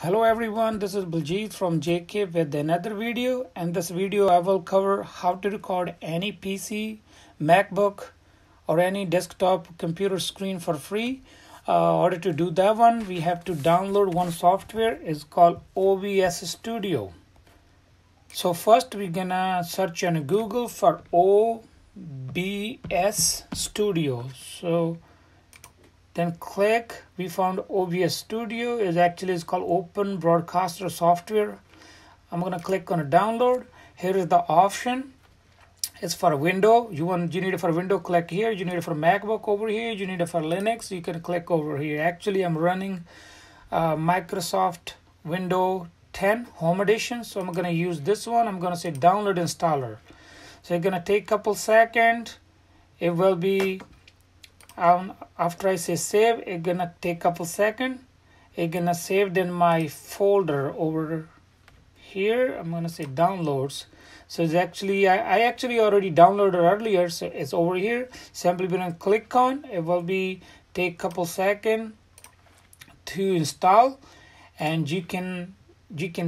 Hello everyone, this is Baljit from JK with another video. And this video I will cover how to record any PC, MacBook or any desktop computer screen for free. In order to do that one, we have to download one software. It's called OBS Studio. So first we're gonna search on Google for OBS Studio. So then click, we found OBS Studio is called Open Broadcaster Software. I'm gonna click on a download. Here is the option. It's for a window. You need it for window, click here. You need it for MacBook over here. You need it for Linux, you can click over here. Actually, I'm running Microsoft Windows 10 Home Edition, so I'm gonna use this one. I'm gonna say download installer. So it's gonna take a couple seconds. It will be after I say save, it's gonna take a couple seconds. It's gonna save in my folder over here. I'm gonna say downloads. So it's actually I actually already downloaded earlier, so it's over here. Simply gonna click on it. Will be take a couple seconds to install, and you can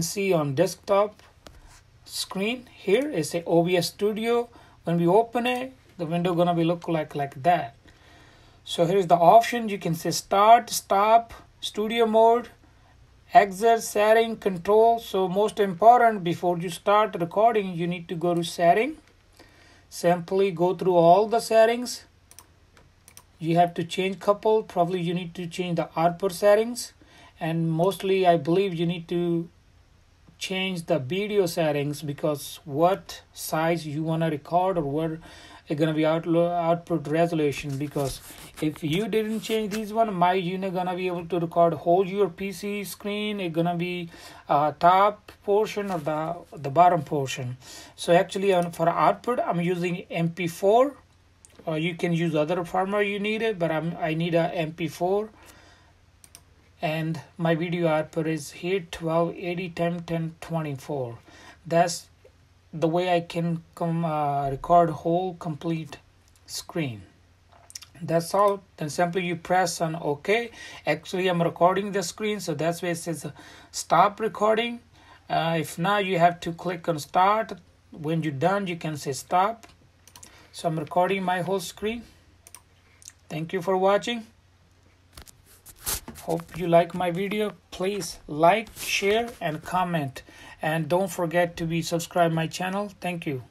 see on desktop screen here is a OBS Studio. When we open it, the window gonna be look like that. So here's the option. You can say start, stop, studio mode, exit, setting, control. So most important, before you start recording, you need to go to setting. Simply go through all the settings. You have to change couple. Probably you need to change the output settings, and mostly I believe you need to change the video settings, because what size you want to record or what it's gonna be output resolution. Because if you didn't change these one, you're not gonna be able to record whole your PC screen. It's gonna be top portion or the bottom portion. So actually for output I'm using MP4, or you can use other format you need it, but I need a MP4. And my video output is here 1280 1024. That's the way I can record whole complete screen. That's all. Then simply you press on OK. Actually I'm recording the screen, so that's why it says stop recording. If not, you have to click on start. When you're done, you can say stop. So I'm recording my whole screen. Thank you for watching. Hope you like my video. Please like, share and comment, and don't forget to subscribe my channel. Thank you.